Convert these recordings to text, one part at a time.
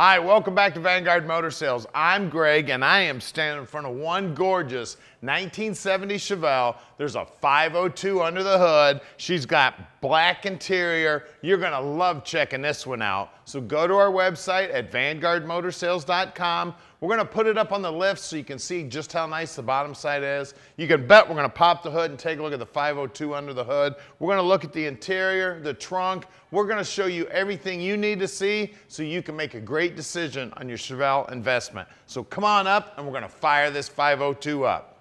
Hi, welcome back to Vanguard Motor Sales. I'm Greg and I am standing in front of one gorgeous 1970 Chevelle. There's a 502 under the hood. She's got black interior. You're gonna love checking this one out. So go to our website at vanguardmotorsales.com. We're gonna put it up on the lift so you can see just how nice the bottom side is. You can bet we're gonna pop the hood and take a look at the 502 under the hood. We're gonna look at the interior, the trunk. We're gonna show you everything you need to see so you can make a great decision on your Chevelle investment. So come on up and we're gonna fire this 502 up.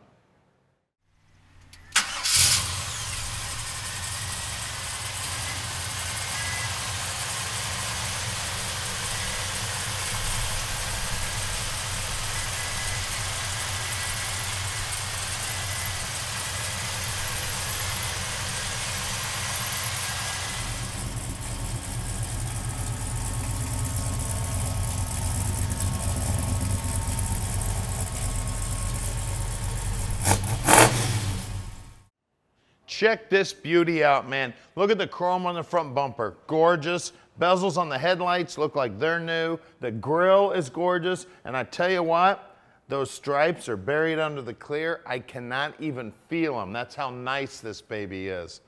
Check this beauty out, man. Look at the chrome on the front bumper. Gorgeous. Bezels on the headlights look like they're new. The grille is gorgeous. And I tell you what, those stripes are buried under the clear. I cannot even feel them. That's how nice this baby is.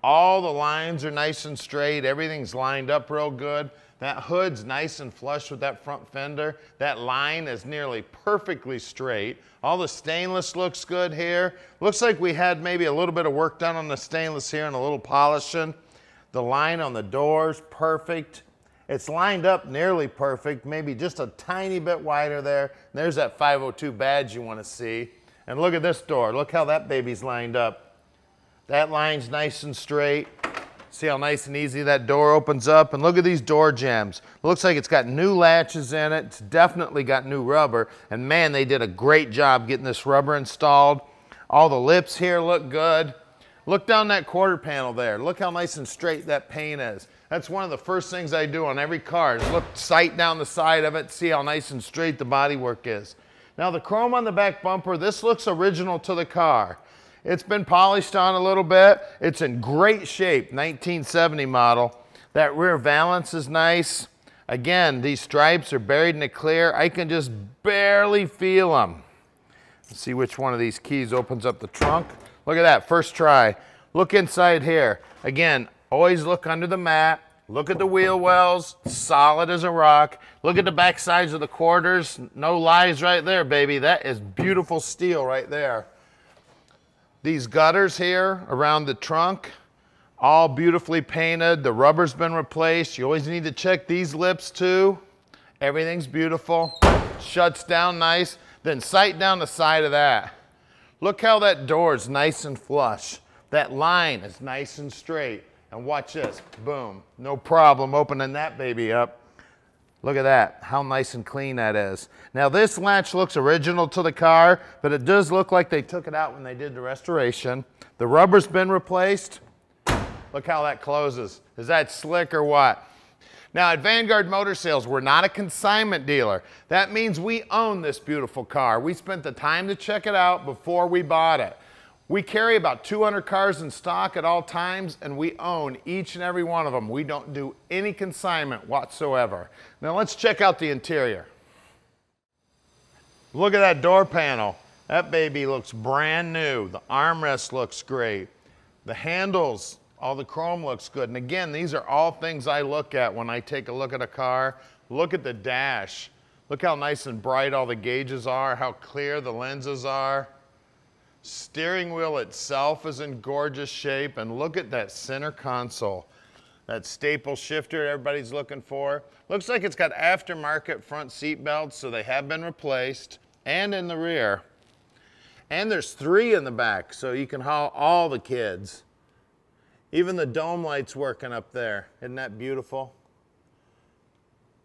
All the lines are nice and straight. Everything's lined up real good. That hood's nice and flush with that front fender. That line is nearly perfectly straight. All the stainless looks good here. Looks like we had maybe a little bit of work done on the stainless here and a little polishing. The line on the doors, perfect. It's lined up nearly perfect, maybe just a tiny bit wider there. There's that 502 badge you want to see. And look at this door. Look how that baby's lined up. That line's nice and straight. See how nice and easy that door opens up? And look at these door jambs. Looks like it's got new latches in it. It's definitely got new rubber. And man, they did a great job getting this rubber installed. All the lips here look good. Look down that quarter panel there. Look how nice and straight that paint is. That's one of the first things I do on every car is look sight down the side of it, see how nice and straight the bodywork is. Now the chrome on the back bumper, this looks original to the car. It's been polished on a little bit. It's in great shape, 1970 model. That rear valance is nice. Again, these stripes are buried in the clear. I can just barely feel them. Let's see which one of these keys opens up the trunk. Look at that, first try. Look inside here. Again, always look under the mat. Look at the wheel wells, solid as a rock. Look at the back sides of the quarters. No lies right there, baby. That is beautiful steel right there. These gutters here around the trunk, all beautifully painted. The rubber's been replaced. You always need to check these lips too. Everything's beautiful. Shuts down nice. Then sight down the side of that. Look how that door is nice and flush. That line is nice and straight. And watch this, boom. No problem opening that baby up. Look at that, how nice and clean that is. Now this latch looks original to the car, but it does look like they took it out when they did the restoration. The rubber's been replaced. Look how that closes. Is that slick or what? Now at Vanguard Motor Sales, we're not a consignment dealer. That means we own this beautiful car. We spent the time to check it out before we bought it. We carry about 200 cars in stock at all times, and we own each and every one of them. We don't do any consignment whatsoever. Now let's check out the interior. Look at that door panel. That baby looks brand new. The armrest looks great. The handles, all the chrome looks good. And again, these are all things I look at when I take a look at a car. Look at the dash. Look how nice and bright all the gauges are, how clear the lenses are. Steering wheel itself is in gorgeous shape, and look at that center console. That staple shifter everybody's looking for. Looks like it's got aftermarket front seat belts, so they have been replaced, and in the rear. And there's 3 in the back, so you can haul all the kids. Even the dome light's working up there. Isn't that beautiful?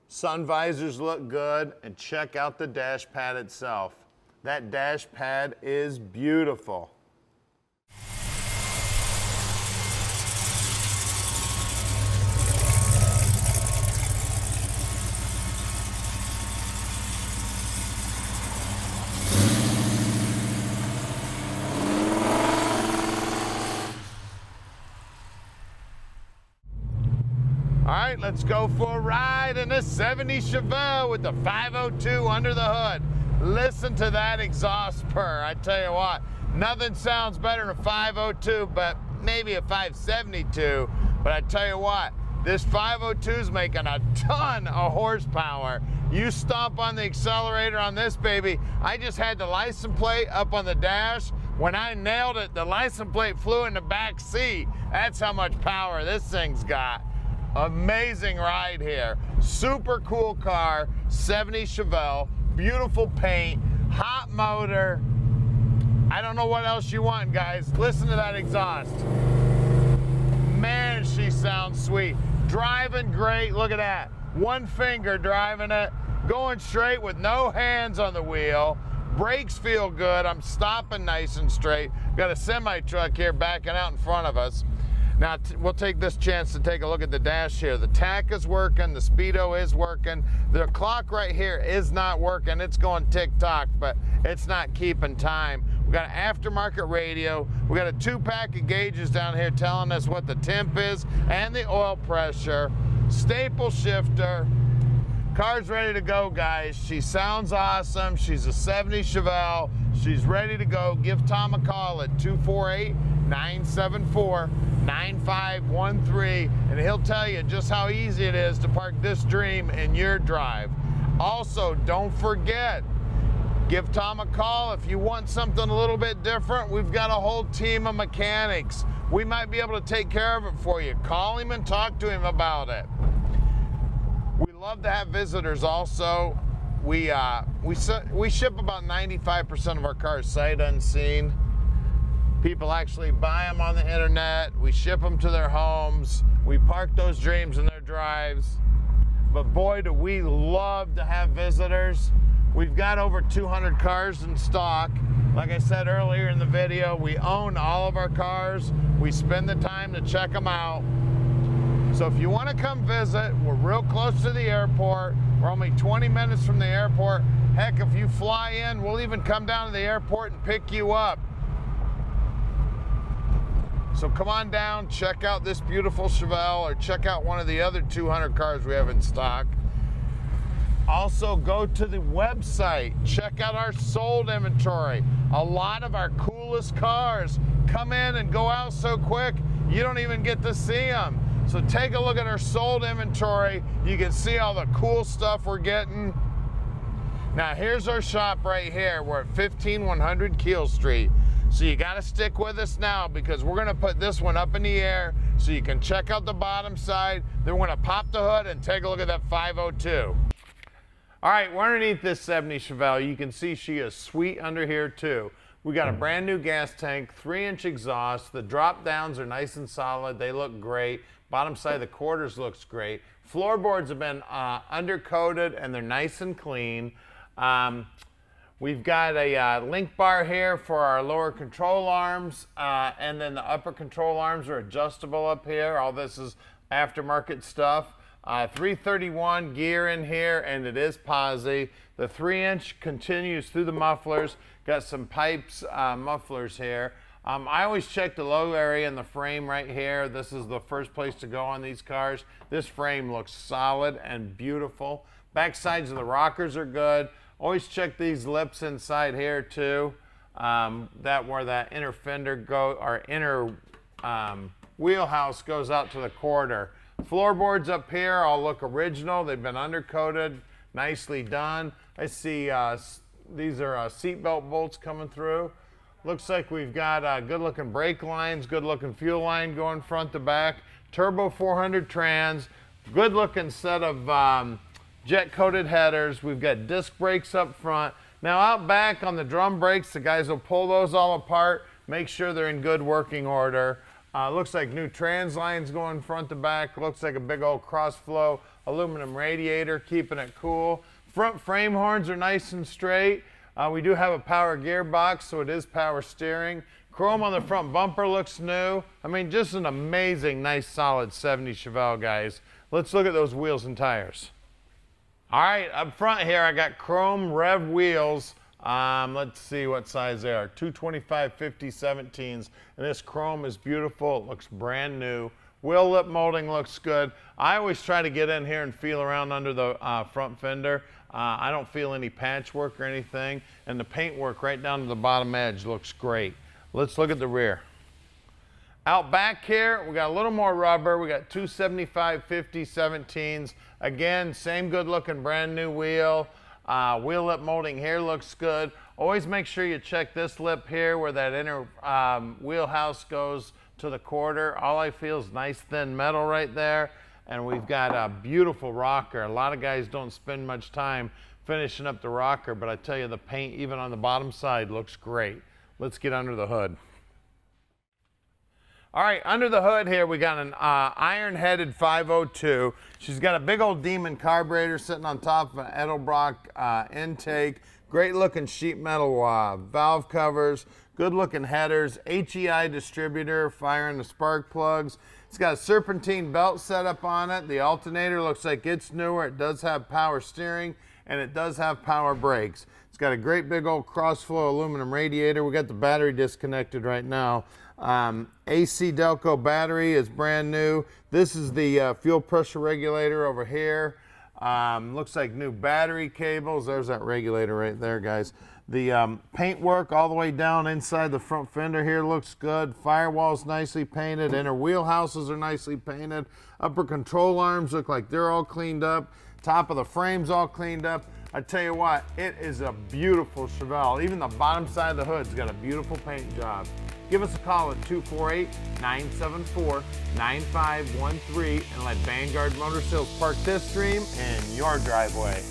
Sun visors look good, and check out the dash pad itself. That dash pad is beautiful. right, let's go for a ride in this 70 Chevelle with the 502 under the hood. Listen to that exhaust purr. I tell you what, nothing sounds better than a 502, but maybe a 572. But I tell you what, this 502 is making a ton of horsepower. You stomp on the accelerator on this baby. I just had the license plate up on the dash. When I nailed it, the license plate flew in the back seat. That's how much power this thing's got. Amazing ride here. Super cool car, 70 Chevelle, beautiful paint, hot motor. I don't know what else you want, guys. Listen to that exhaust. Man, she sounds sweet. Driving great, look at that. One finger driving it, going straight with no hands on the wheel. Brakes feel good, I'm stopping nice and straight. Got a semi truck here backing out in front of us. Now, we'll take this chance to take a look at the dash here. The tack is working, the speedo is working. The clock right here is not working. It's going tick-tock, but it's not keeping time. We got an aftermarket radio. We got a 2-pack of gauges down here telling us what the temp is and the oil pressure. Staple shifter. Car's ready to go, guys. She sounds awesome. She's a 70 Chevelle. She's ready to go. Give Tom a call at 248-974-9513, and he'll tell you just how easy it is to park this dream in your drive. Also, don't forget, give Tom a call if you want something a little bit different. We've got a whole team of mechanics. We might be able to take care of it for you. Call him and talk to him about it. We love to have visitors also. We ship about 95% of our cars sight unseen. People actually buy them on the internet. We ship them to their homes. We park those dreams in their drives. But boy, do we love to have visitors. We've got over 200 cars in stock. Like I said earlier in the video, we own all of our cars. We spend the time to check them out. So if you want to come visit, we're real close to the airport. We're only 20 minutes from the airport. Heck, if you fly in, we'll even come down to the airport and pick you up. So come on down, check out this beautiful Chevelle, or check out one of the other 200 cars we have in stock. Also, go to the website, check out our sold inventory. A lot of our coolest cars come in and go out so quick, you don't even get to see them. So take a look at our sold inventory. You can see all the cool stuff we're getting. Now here's our shop right here. We're at 15100 Keel Street. So you gotta stick with us now, because we're gonna put this one up in the air so you can check out the bottom side. Then we're gonna pop the hood and take a look at that 502. All right, we're underneath this 70 Chevelle. You can see she is sweet under here too. We got a brand new gas tank, 3-inch exhaust. The drop downs are nice and solid. They look great. Bottom side of the quarters looks great. Floorboards have been undercoated and they're nice and clean. We've got a link bar here for our lower control arms, and then the upper control arms are adjustable up here. All this is aftermarket stuff. 331 gear in here, and it is posi. The 3-inch continues through the mufflers. Got some pipes, mufflers here. I always check the low area in the frame right here. This is the first place to go on these cars. This frame looks solid and beautiful. Back sides of the rockers are good. Always check these lips inside here too. That where that inner fender go, or inner wheelhouse goes out to the quarter. Floorboards up here all look original. They've been undercoated, nicely done. I see these are seatbelt bolts coming through. Looks like we've got good looking brake lines, good looking fuel line going front to back. Turbo 400 trans, good looking set of jet coated headers. We've got disc brakes up front. Now out back on the drum brakes, the guys will pull those all apart, make sure they're in good working order. Looks like new trans lines going front to back. Looks like a big old cross flow aluminum radiator, keeping it cool. Front frame horns are nice and straight. We do have a power gearbox, so it is power steering. Chrome on the front bumper looks new. I mean, just an amazing, nice, solid 70 Chevelle, guys. Let's look at those wheels and tires. All right, up front here, I got chrome rev wheels. Let's see what size they are. 225/50 17s. And this chrome is beautiful. It looks brand new. Wheel lip molding looks good. I always try to get in here and feel around under the front fender. I don't feel any patchwork or anything, and the paint work right down to the bottom edge looks great. Let's look at the rear. Out back here, we got a little more rubber. We got 275 50 17s. Again, same good looking brand new wheel. Wheel lip molding here looks good. Always make sure you check this lip here where that inner wheelhouse goes to the quarter. All I feel is nice thin metal right there. And we've got a beautiful rocker. A lot of guys don't spend much time finishing up the rocker, but I tell you, the paint even on the bottom side looks great. Let's get under the hood. All right, under the hood here, we got an iron-headed 502. She's got a big old Demon carburetor sitting on top of an Edelbrock intake. Great-looking sheet metal valve covers. Good-looking headers. HEI distributor, firing the spark plugs. It's got a serpentine belt setup on it. The alternator looks like it's newer. It does have power steering, and it does have power brakes. It's got a great big old cross-flow aluminum radiator. We got the battery disconnected right now. AC Delco battery is brand new. This is the fuel pressure regulator over here. Looks like new battery cables. There's that regulator right there, guys. The paint work all the way down inside the front fender here looks good. Firewall's nicely painted. Inner wheelhouses are nicely painted. Upper control arms look like they're all cleaned up. Top of the frame's all cleaned up. I tell you what, it is a beautiful Chevelle. Even the bottom side of the hood's got a beautiful paint job. Give us a call at 248-974-9513 and let Vanguard Motor Sales park this dream in your driveway.